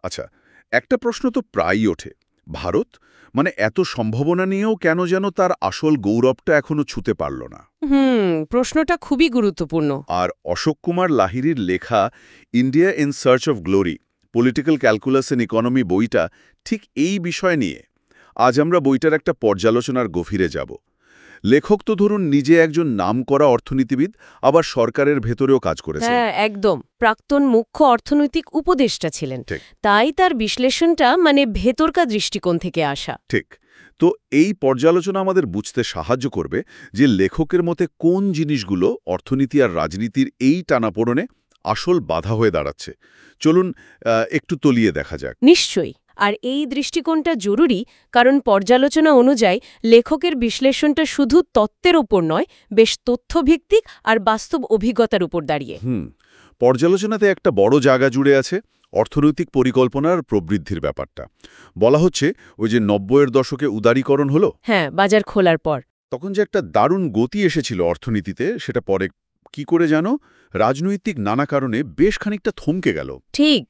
আচ্ছা, একটা প্রশ্ন তো প্রায়ই ওঠে। ভারত মানে এত সম্ভাবনা নিয়েও কেন যেন তার আসল গৌরবটা এখনো ছুঁতে পারল না। প্রশ্নটা খুবই গুরুত্বপূর্ণ। আর অশোক কুমার লাহিড়ীর লেখা India in search of glory, political calculus and economy বইটা ঠিক এই বিষয় নিয়ে। আজ আমরা বইটার একটা পর্যালোচনার গভীরে যাব। লেখক তো ধরুন নিজে একজন নামকরা অর্থনীতিবিদ, আবার সরকারের ভেতরেও কাজ করেছেন। হ্যাঁ, একদম প্রাক্তন মুখ্য অর্থনৈতিক উপদেষ্টা ছিলেন। ঠিক। তাই তার বিশ্লেষণটা ভেতরকার দৃষ্টিকোণ থেকে আসা। ঠিক। তো এই পর্যালোচনা আমাদের বুঝতে সাহায্য করবে যে লেখকের মতে কোন জিনিসগুলো অর্থনীতি আর রাজনীতির এই টানাপোড়েনে আসল বাধা হয়ে দাঁড়াচ্ছে। চলুন একটু তলিয়ে দেখা যাক। নিশ্চয়ই। আর এই দৃষ্টিকোণটা জরুরি, কারণ পর্যালোচনা অনুযায়ী লেখকের বিশ্লেষণটা শুধু তত্ত্বের ওপর নয়, বেশ তথ্যভিত্তিক আর বাস্তব অভিজ্ঞতার উপর দাঁড়িয়ে। পর্যালোচনাতে একটা বড় জায়গা জুড়ে আছে অর্থনৈতিক পরিকল্পনার প্রবৃদ্ধির ব্যাপারটা। বলা হচ্ছে ওই যে ৯০-এর দশকে উদারীকরণ হলো, হ্যাঁ, বাজার খোলার পর তখন যে একটা দারুণ গতি এসেছিল অর্থনীতিতে, সেটা পরে কি করে জানো রাজনৈতিক নানা কারণে বেশ খানিকটা থমকে গেল। ঠিক।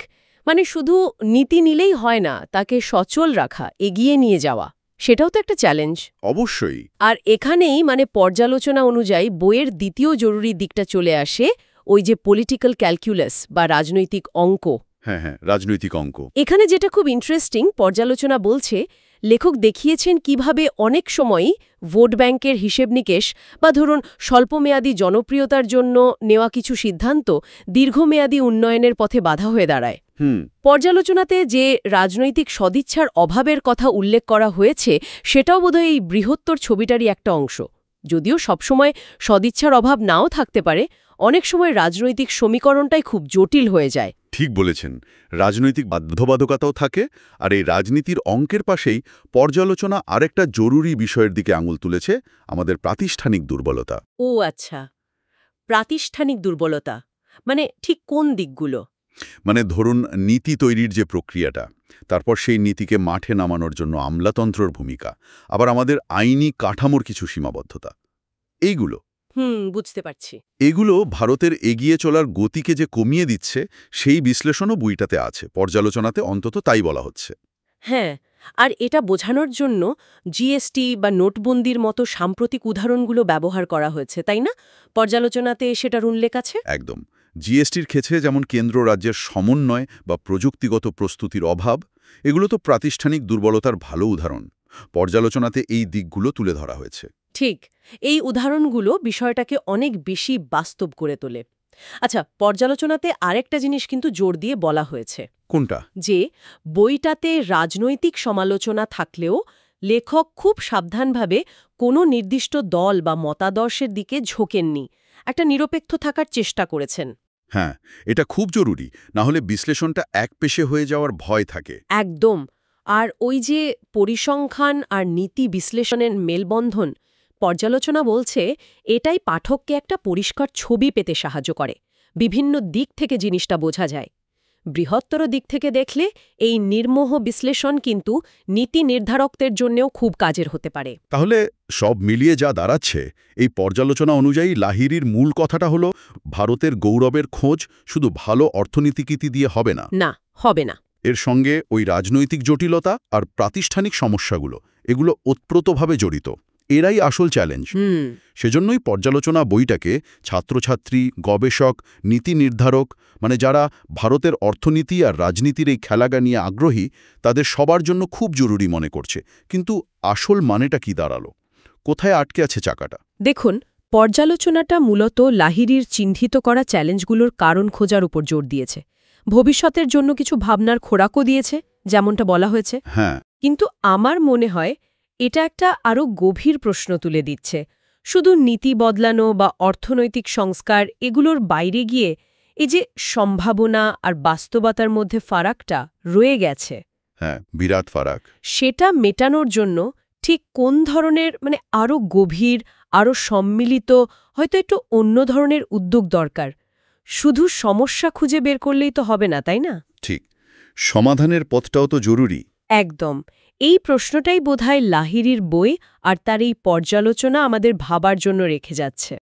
শুধু নীতি নিলেই হয় না, তাকে সচল রাখা, এগিয়ে নিয়ে যাওয়া, সেটাও তো একটা চ্যালেঞ্জ। অবশ্যই। আর এখানেই পর্যালোচনা অনুযায়ী বইয়ের দ্বিতীয় জরুরি দিকটা চলে আসে, ওই যে পলিটিক্যাল ক্যালকুলাস বা রাজনৈতিক অঙ্ক। হ্যাঁ, রাজনৈতিক অঙ্ক। এখানে যেটা খুব ইন্টারেস্টিং, পর্যালোচনা বলছে লেখক দেখিয়েছেন কিভাবে অনেক সময়ই ভোট ব্যাংকের হিসেব নিকেশ বা ধরুন স্বল্পমেয়াদী জনপ্রিয়তার জন্য নেওয়া কিছু সিদ্ধান্ত দীর্ঘমেয়াদী উন্নয়নের পথে বাধা হয়ে দাঁড়ায়। পর্যালোচনাতে যে রাজনৈতিক সদিচ্ছার অভাবের কথা উল্লেখ করা হয়েছে, সেটাও বোধহয় এই বৃহত্তর ছবিটারই একটা অংশ। যদিও সবসময় সদিচ্ছার অভাব নাও থাকতে পারে, অনেক সময় রাজনৈতিক সমীকরণটাই খুব জটিল হয়ে যায়। ঠিক বলেছেন, রাজনৈতিক বাধ্যবাধকতাও থাকে। আর এই রাজনীতির অঙ্কের পাশেই পর্যালোচনা আরেকটা জরুরি বিষয়ের দিকে আঙুল তুলেছে, আমাদের প্রাতিষ্ঠানিক দুর্বলতা। ও আচ্ছা, প্রাতিষ্ঠানিক দুর্বলতা ঠিক কোন দিকগুলো? ধরুন নীতি তৈরির যে প্রক্রিয়াটা, তারপর সেই নীতিকে মাঠে নামানোর জন্য আমলাতন্ত্রর ভূমিকা, আবার আমাদের আইনি কাঠামোর কিছু সীমাবদ্ধতা, এইগুলো বুঝতে পারছি। এগুলো ভারতের এগিয়ে চলার গতিকে যে কমিয়ে দিচ্ছে, সেই বিশ্লেষণও বইটাতে আছে। পর্যালোচনাতে অন্তত তাই বলা হচ্ছে। হ্যাঁ, আর এটা বোঝানোর জন্য জিএসটি বা নোটবন্দির মতো সাম্প্রতিক উদাহরণগুলো ব্যবহার করা হয়েছে, তাই না? পর্যালোচনাতে সেটার উল্লেখ আছে। একদম। জিএসটির ক্ষেত্রে যেমন কেন্দ্র রাজ্যের সমন্বয় বা প্রযুক্তিগত প্রস্তুতির অভাব, এগুলো তো প্রাতিষ্ঠানিক দুর্বলতার ভালো উদাহরণ। পর্যালোচনাতে এই দিকগুলো তুলে ধরা হয়েছে। ঠিক। এই উদাহরণগুলো বিষয়টাকে অনেক বেশি বাস্তব করে তোলে। আচ্ছা, পর্যালোচনাতে আরেকটা জিনিস কিন্তু জোর দিয়ে বলা হয়েছে। কোনটা? যে বইটাতে রাজনৈতিক সমালোচনা থাকলেও লেখক খুব সাবধানভাবে কোনো নির্দিষ্ট দল বা মতাদর্শের দিকে ঝোঁকেননি, একটা নিরপেক্ষ থাকার চেষ্টা করেছেন। হ্যাঁ, এটা খুব জরুরি, না হলে বিশ্লেষণটা একপেশে হয়ে যাওয়ার ভয় থাকে। একদম। আর ওই যে পরিসংখ্যান আর নীতি বিশ্লেষণের মেলবন্ধন, পর্যালোচনা বলছে এটাই পাঠককে একটা পরিষ্কার ছবি পেতে সাহায্য করে। বিভিন্ন দিক থেকে জিনিসটা বোঝা যায়। বৃহত্তর দিক থেকে দেখলে এই নির্মোহ বিশ্লেষণ কিন্তু নীতি নির্ধারকদের জন্যও খুব কাজের হতে পারে। তাহলে সব মিলিয়ে যা দাঁড়াচ্ছে, এই পর্যালোচনা অনুযায়ী লাহিড়ীর মূল কথাটা হলো ভারতের গৌরবের খোঁজ শুধু ভালো অর্থনীতিকীতি দিয়ে হবে না। না, হবে না। এর সঙ্গে ওই রাজনৈতিক জটিলতা আর প্রাতিষ্ঠানিক সমস্যাগুলো, এগুলো ওতপ্রোতভাবে জড়িত। এরাই আসল চ্যালেঞ্জ। সেজন্যই পর্যালোচনা বইটাকে ছাত্রছাত্রী, গবেষক, নীতি নির্ধারক যারা ভারতের অর্থনীতি আর রাজনীতির এই খেলাগা নিয়ে আগ্রহী, তাদের সবার জন্য খুব জরুরি মনে করছে। কিন্তু আসল মানেটা কি দাঁড়ালো? কোথায় আটকে আছে চাকাটা? দেখুন, পর্যালোচনাটা মূলত লাহিড়ীর চিহ্নিত করা চ্যালেঞ্জগুলোর কারণ খোঁজার উপর জোর দিয়েছে। ভবিষ্যতের জন্য কিছু ভাবনার খোরাকও দিয়েছে, যেমনটা বলা হয়েছে। হ্যাঁ, কিন্তু আমার মনে হয় এটা একটা আরও গভীর প্রশ্ন তুলে দিচ্ছে। শুধু নীতি বদলানো বা অর্থনৈতিক সংস্কার এগুলোর বাইরে গিয়ে এই যে সম্ভাবনা আর বাস্তবতার মধ্যে ফারাকটা রয়ে গেছে, হ্যাঁ, বিরাট ফারাক। সেটা মেটানোর জন্য ঠিক কোন ধরনের আরও গভীর, আরও সম্মিলিত, হয়তো একটু অন্য ধরনের উদ্যোগ দরকার। শুধু সমস্যা খুঁজে বের করলেই তো হবে না, তাই না? ঠিক। সমাধানের পথটাও তো জরুরি। একদম। এই প্রশ্নটাই বোধহয় লাহিড়ীর বই আর তার এই পর্যালোচনা আমাদের ভাবার জন্য রেখে যাচ্ছে।